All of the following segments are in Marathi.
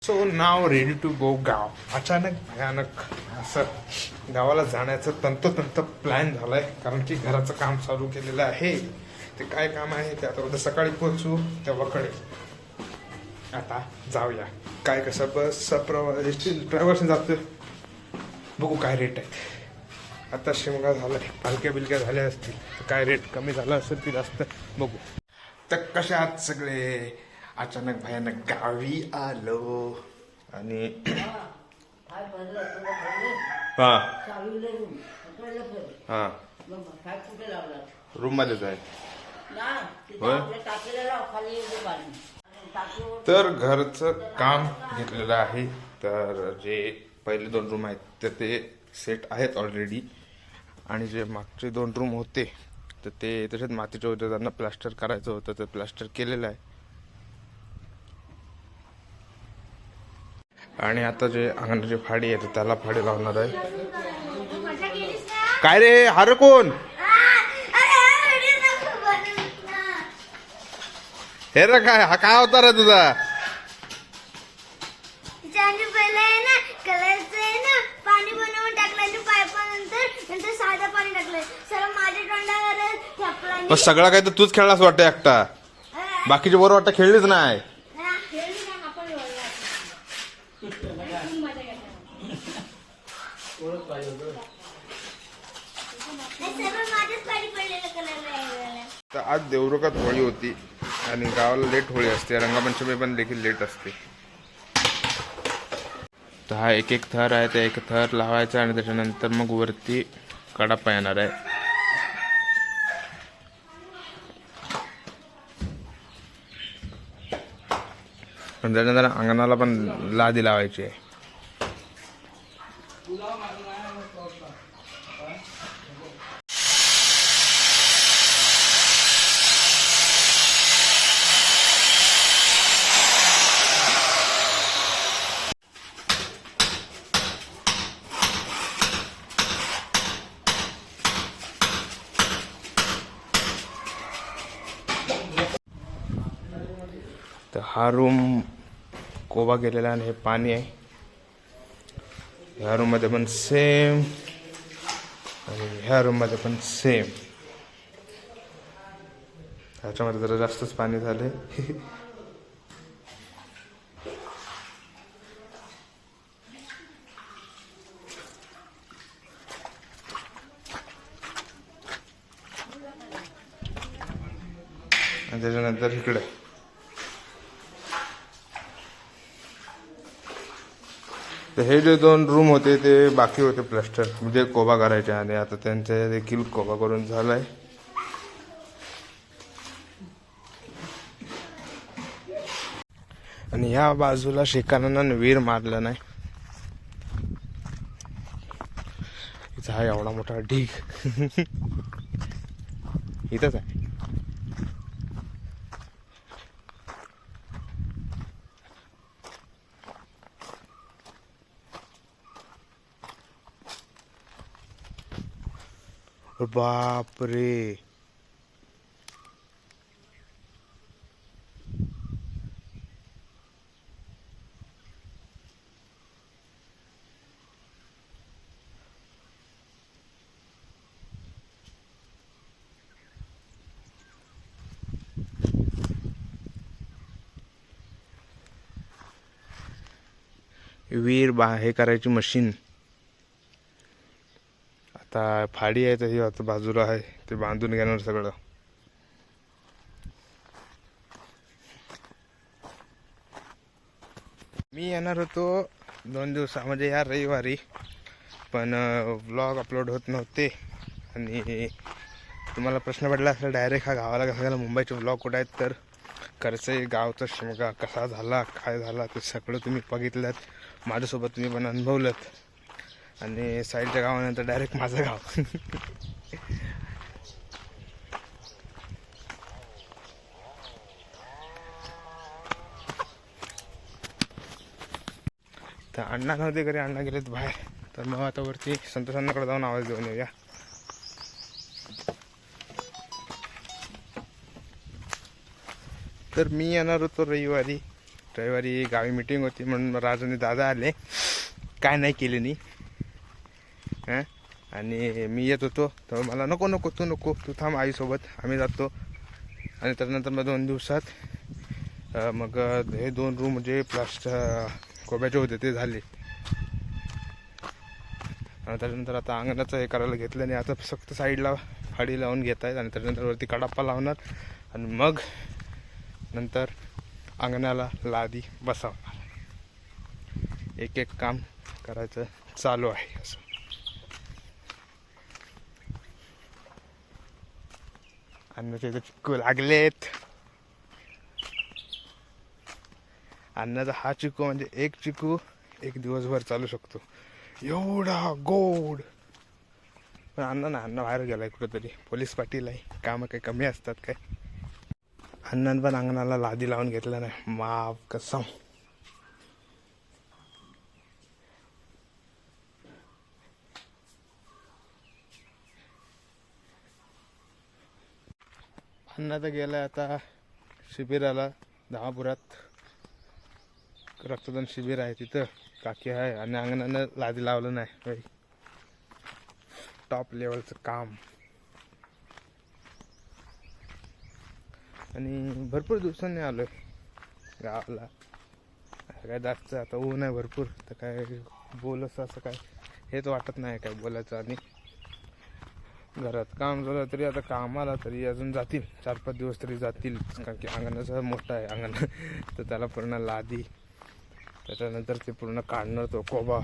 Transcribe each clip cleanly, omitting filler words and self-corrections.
So now ready to go गाव. अचानक भयानक असं गावाला जाण्याचं तंतोतंत प्लॅन झालाय, कारण की घराचं काम चालू केलेलं आहे. ते काय काम आहे ते आता उद्या सकाळी पोहोचू तेव्हा कळेल. आता जाऊया. काय कसं बस ट्रॅव्हल्सने जातोय, बघू काय रेट आहेत. आता शिमगा झालाय, पालख्या बिलक्या झाल्या असतील तर काय रेट कमी झाला असेल की जास्त बघू. तर कशा आहात सगळे. अचानक भयानक गावी आलो आणि हा हा रूम मध्येच आहे. तर घरचं काम घेतलेलं आहे. तर जे पहिले 2 रूम आहेत तर ते सेट आहेत ऑलरेडी, आणि जे मागचे 2 रूम होते तर ते तसेच मातीचे होते, त्यांना प्लास्टर करायचं होतं, तर प्लास्टर केलेलं आहे. आणि आता जे अंगणाची फाडी आहे त्याला फाडी लावणार आहे. काय रे हार कोण हे रे, काय हा काय होता रे तुझा. पाणी बनवून टाकलं पाईपानंतर साधं पाणी टाकलं सर माझ्या तोंडावर. सगळं काय तर तूच खेळलास वाटतं एकटा, बाकीचे बरोबर वाटतं खेळलीच नाही. तर आज देवरुखात होळी होती आणि गावाला लेट होळी असते, रंगपंचमी पण देखील लेट असते. तर हा एक एक थर आहे, ते एक थर लावायचा आणि त्याच्यानंतर मग वरती कडापा येणार आहे. पण त्याच्यानंतर अंगणाला पण लादी लावायची आहे. तर हा रूम कोबा केलेला आणि हे पाणी आहे. ह्या रूम मध्ये पण सेम आणि ह्या रूम मध्ये पण सेम. ह्याच्यामध्ये जरा जास्तच पाणी झाले. आणि त्याच्यानंतर इकडे तर हे जे 2 रूम होते ते बाकी होते प्लास्टर, म्हणजे कोबा करायचे, आणि आता त्यांचे देखील कोबा करून झालाय. आणि ह्या बाजूला शेकारांना वीर मारलं नाही. इथं हा एवढा मोठा ढीग इथंच आहे. बाप रे, वीर हे करायची मशीन. आता फाडी आहे तर ही आता बाजूला आहे, ते बांधून घेणार सगळं. मी येणार होतो 2 दिवसा म्हणजे या रविवारी, पण व्लॉग अपलोड होत नव्हते. आणि तुम्हाला प्रश्न पडला असेल डायरेक्ट हा गावाला कसा गेला, मुंबईचे व्लॉग कुठे आहेत. तर खरंच गावचा शिमगा कसा झाला, काय झाला ते सगळं तुम्ही बघितलं, माझ्यासोबत तुम्ही पण अनुभवलं. आणि साईडच्या गावानंतर डायरेक्ट माझं गाव. तर अण्णा नव्हते घरी, अण्णा गेलेत बाहेर. तर मग आता वरती संतोष अण्णाकडे जाऊन आवाज देऊन येऊया. तर मी येणार होतो रविवारी, रविवारी गावी मीटिंग होती म्हणून राजू आणि दादा आले, काय नाही केले नाही हां. आणि मी येत होतो तर मला नको नको तू नको तू थांब आईसोबत, आम्ही जातो. आणि त्यानंतर मग 2 दिवसात मग हे 2 रूम जे प्लास्टर कोब्याचे होते ते झाले. आणि त्याच्यानंतर आता अंगणाचं हे करायला घेतलं आणि आता फक्त साईडला फाडी लावून घेत आहेत. आणि त्याच्यानंतर वरती कडाप्पा लावणार आणि मग नंतर अंगणाला लादी बसवणार. एक एक काम करायचं चालू आहे. असं अन्नाचे इथे चिक्कू लागलेत. अन्नाचा हा चिक्कू म्हणजे एक चिक्कू एक दिवसभर चालू शकतो, एवढा गोड. पण अण्णा बाहेर गेलाय कुठेतरी, पोलीस पाटील आहे, कामं काही कमी असतात काय. अण्णानं पण अंगणाला लादी लावून घेतलं नाही, माफ कसम. अण्णा तर गेलाय आता शिबिराला, धामापुरात रक्तदान शिबिर आहे, तिथं काकी आहे. आणि अंगणानं लादी लावलं नाही. टॉप लेवलचं काम. आणि भरपूर दिवसांनी आलोय गावाला. काय जास्त आता ऊन आहे भरपूर, तर काय बोलस असं काय हेच वाटत नाही काय बोलायचं. आणि घरात काम झालं तरी आता कामाला तरी अजून जातील 4-5 दिवस तरी जातील, कारण की अंगणाचं मोठं आहे अंगण. तर त्याला पूर्ण लादी, त्याच्यानंतर ते पूर्ण काढणार तो कोबा,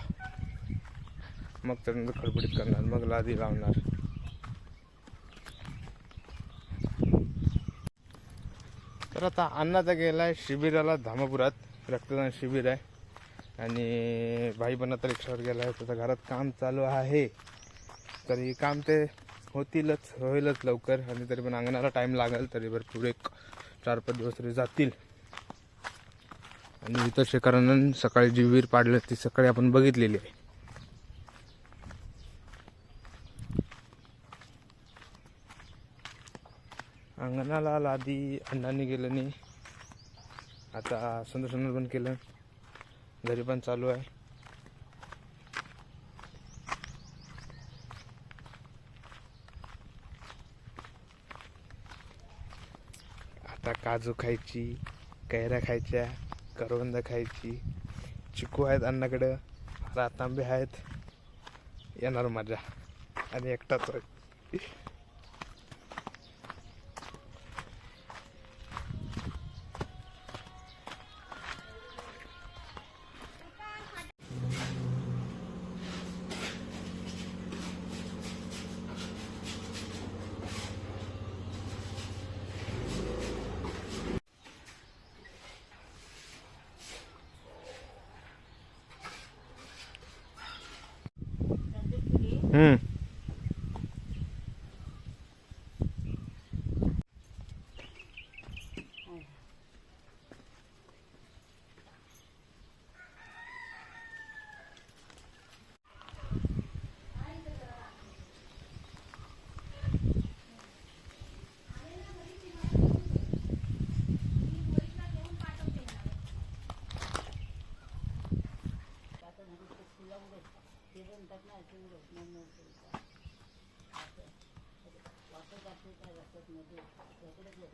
मग त्यानंतर खडबडीत करणार, मग लादी लावणार. तर आता अण्णा तर गेलाय शिबिराला धामापुरात, रक्तदान शिबिर आहे. आणि भाई पण आता रिक्षावर गेला आहे. त्याचं घरात काम चालू आहे, तरी काम ते होईलच लवकर. आणि तरी पण अंगणाला टाईम लागेल, तरी भरपूर एक 4-5 दिवस तरी जातील. आणि इतर शेकारांना सकाळी जी विहीर पाडली ती सकाळी आपण बघितलेली आहे. अंगणाला लादी अण्णांनी गेलं नाही. आता सुंदर पण केलं, घरी पण चालू आहे. आता काजू खायची, कैऱ्या खायच्या, करवंद खायची, चिकू आहेत अण्णाकडं, रातांबे आहेत. येणार मजा. आणि एकटाच आहे.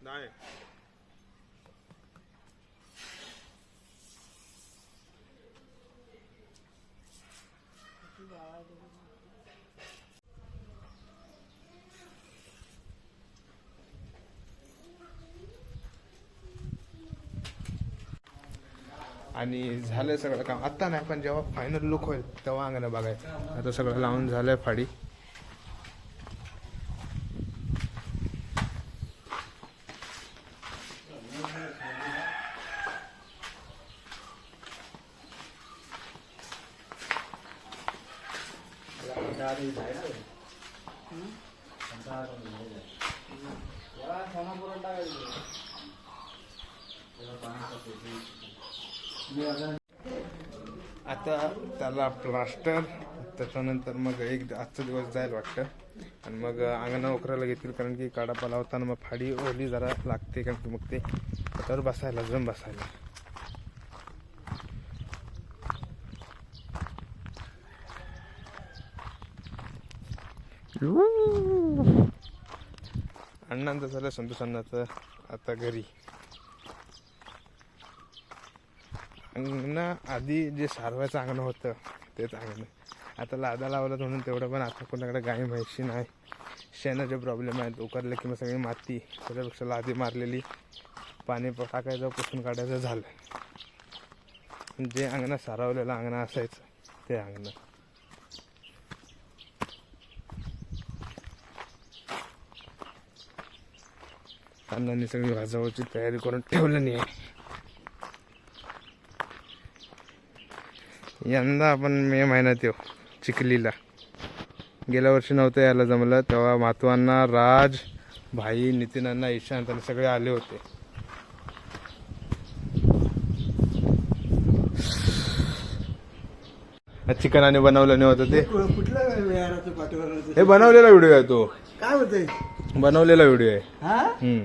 नाही आणि झालं सगळं काम. आत्ता नाही, पण जेव्हा फायनल लुक होईल तेव्हा अंगण बघायचं. आता सगळं लावून झालंय फाडी. आता त्याला प्लास्टर, त्याच्यानंतर मग आजचा दिवस जाईल वाटतं. आणि मग अंगणा उकरायला घेतील, कारण की काडापा लावताना मग फाडी ओली जरा लागते, कारण की मग ते तर बसायला जम बसायला. अण्णांचं झालं, संतोष अण्णाचं आता घरी. अंगणं आधी जे सारवायचं अंगण होतं तेच अंगण आता लादा लावलं म्हणून तेवढं, पण आता कोणाकडे गाई म्हैशी नाही, शेणाचे प्रॉब्लेम आहेत, उकरले की मग सगळी माती, त्याच्यापेक्षा लादी मारलेली, पाणी टाकायचं, पुसून काढायचं झालं. जे अंगणं सारवलेलं अंगणं असायचं ते अंगणं. अण्णांनी सगळी वाजवायची तयारी करून ठेवलं नाही. यंदा आपण मे महिन्यात येऊ चिखलीला. गेल्या वर्षी नव्हतं यायला जमलं, तेव्हा मातुअण्णा, राज, भाई, नितीन अण्णा, ईशांत आणि सगळे आले होते. चिकन आणि बनवलं नाही होतं ते. हे बनवलेला व्हिडिओ आहे तो. काय होतंय? बनवलेला व्हिडिओ आहे. हा